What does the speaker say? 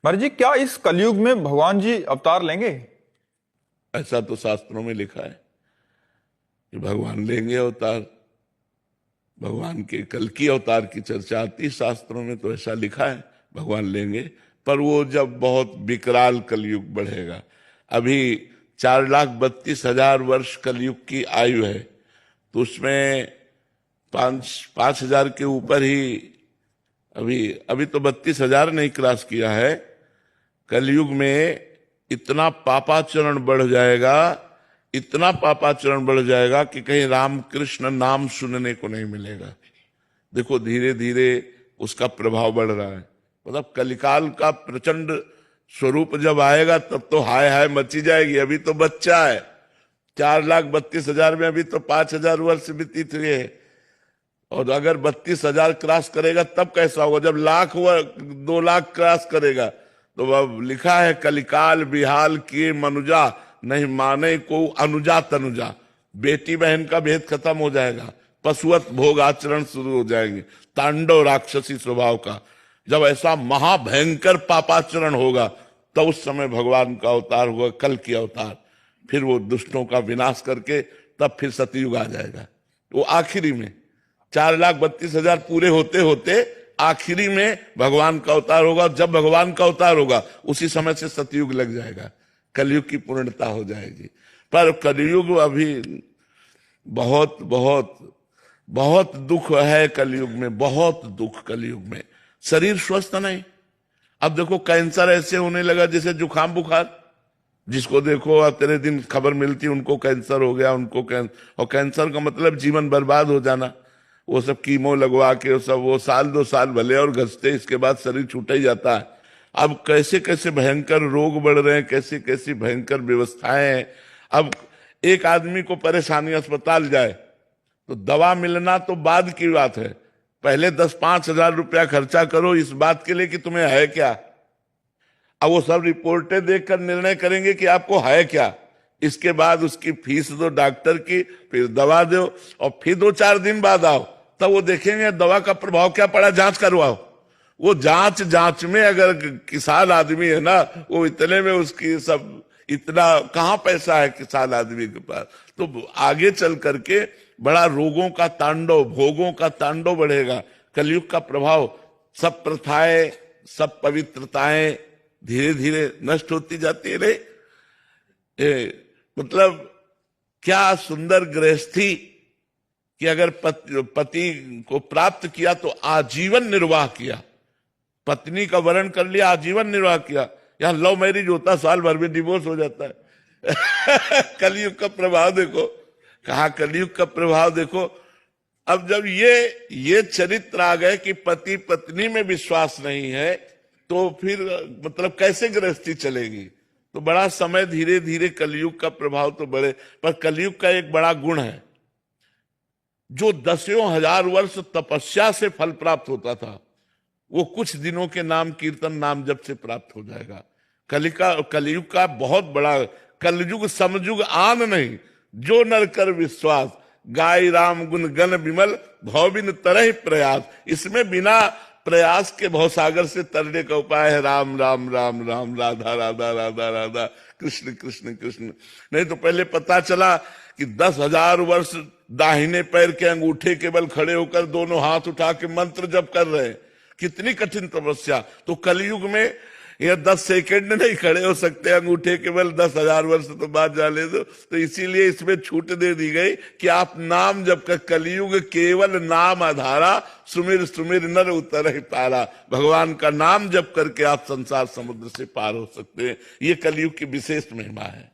महाराज जी, क्या इस कलयुग में भगवान जी अवतार लेंगे? ऐसा तो शास्त्रों में लिखा है कि भगवान लेंगे अवतार। भगवान के कल की अवतार की चर्चा आती है शास्त्रों में, तो ऐसा लिखा है भगवान लेंगे। पर वो जब बहुत विकराल कलयुग बढ़ेगा। अभी 4,32,000 वर्ष कलयुग की आयु है, तो उसमें 5,000 के ऊपर ही अभी अभी तो 32,000 नहीं क्रॉस किया है। कलयुग में इतना पापाचरण बढ़ जाएगा, इतना पापाचरण बढ़ जाएगा कि कहीं राम कृष्ण नाम सुनने को नहीं मिलेगा। देखो धीरे धीरे उसका प्रभाव बढ़ रहा है। मतलब कलिकाल का प्रचंड स्वरूप जब आएगा तब तो हाय हाय मची जाएगी। अभी तो बच्चा है, 4,32,000 में अभी तो 5,000 वर्ष व्यतीत हुए हैं। और अगर 32,000 क्रॉस करेगा तब कैसा होगा? जब लाख हुआ 2 लाख क्रॉस करेगा तो अब लिखा है कलिकाल बिहाल किए मनुजा, नहीं माने को अनुजा तनुजा। बेटी बहन का भेद खत्म हो जाएगा, पशुवत भोग आचरण शुरू हो जाएंगे, तांडव राक्षसी स्वभाव का। जब ऐसा महाभयंकर पापाचरण होगा तो उस समय भगवान का अवतार होगा, कल की अवतार। फिर वो दुष्टों का विनाश करके तब फिर सतयुग आ जाएगा। वो आखिरी में 4,32,000 पूरे होते होते आखिरी में भगवान का अवतार होगा। जब भगवान का अवतार होगा उसी समय से सतयुग लग जाएगा, कलयुग की पूर्णता हो जाएगी। पर कलयुग अभी बहुत बहुत बहुत दुख है कलयुग में, बहुत दुख कलयुग में। शरीर स्वस्थ नहीं। अब देखो कैंसर ऐसे होने लगा जैसे जुकाम बुखार। जिसको देखो तेरे दिन खबर मिलती उनको कैंसर हो गया, उनको और कैंसर का मतलब जीवन बर्बाद हो जाना। वो सब कीमो लगवा के वो सब वो 1-2 साल भले और घसते, इसके बाद शरीर छूट ही जाता है। अब कैसे कैसे भयंकर रोग बढ़ रहे हैं, कैसी कैसी भयंकर व्यवस्थाएं हैं। अब एक आदमी को परेशानी, अस्पताल जाए तो दवा मिलना तो बाद की बात है, पहले 10-5 हजार रुपया खर्चा करो इस बात के लिए कि तुम्हें है क्या। अब वो सब रिपोर्टें देखकर निर्णय करेंगे कि आपको है क्या। इसके बाद उसकी फीस दो डॉक्टर की, फिर दवा दो, और फिर 2-4 दिन बाद आओ, तब वो देखेंगे दवा का प्रभाव क्या पड़ा, जांच करवाओ। वो जांच में अगर किसान आदमी है ना, वो इतने में उसकी सब, इतना कहाँ पैसा है किसान आदमी के पास। तो आगे चल करके बड़ा रोगों का तांडव, भोगों का तांडव बढ़ेगा। कलयुग का प्रभाव, सब प्रथाएं, सब पवित्रताएं धीरे धीरे नष्ट होती जाती है। मतलब क्या सुंदर गृहस्थी कि अगर पति को प्राप्त किया तो आजीवन निर्वाह किया, पत्नी का वरण कर लिया, आजीवन निर्वाह किया। यहां लव मैरिज होता साल भर में डिवोर्स हो जाता है। कलयुग का प्रभाव देखो, कहा कलयुग का प्रभाव देखो। अब जब ये चरित्र आ गए कि पति पत्नी में विश्वास नहीं है, तो फिर मतलब कैसे गृहस्थी चलेगी। तो बड़ा समय धीरे धीरे कलयुग का प्रभाव तो बढ़े। पर कलयुग का एक बड़ा गुण है, जो 10,000 वर्ष तपस्या से फल प्राप्त होता था वो कुछ दिनों के नाम कीर्तन नाम जप से प्राप्त हो जाएगा। कलयुग का बहुत बड़ा, कलयुग समयुग आन नहीं, जो नर कर विश्वास, गाय राम गुण गण विमल, भौबिन तरह प्रयास। इसमें बिना प्रयास के भवसागर से तरने का उपाय है राम राम राम राम, राधा राधा राधा राधा, कृष्ण कृष्ण कृष्ण। नहीं तो पहले पता चला कि 10,000 वर्ष दाहिने पैर के अंगूठे केवल खड़े होकर दोनों हाथ उठा के मंत्र जप कर रहे हैं, कितनी कठिन तपस्या। तो कलयुग में ये 10 सेकंड नहीं खड़े हो सकते अंगूठे केवल, 10,000 वर्ष तो बाद जाने दो। तो इसीलिए इसमें छूट दे दी गई कि आप नाम जब कर, कलयुग केवल नाम आधारा, सुमिर सुमिर नर उतर ही पारा। भगवान का नाम जप करके आप संसार समुद्र से पार हो सकते हैं। ये कलयुग की विशेष महिमा है।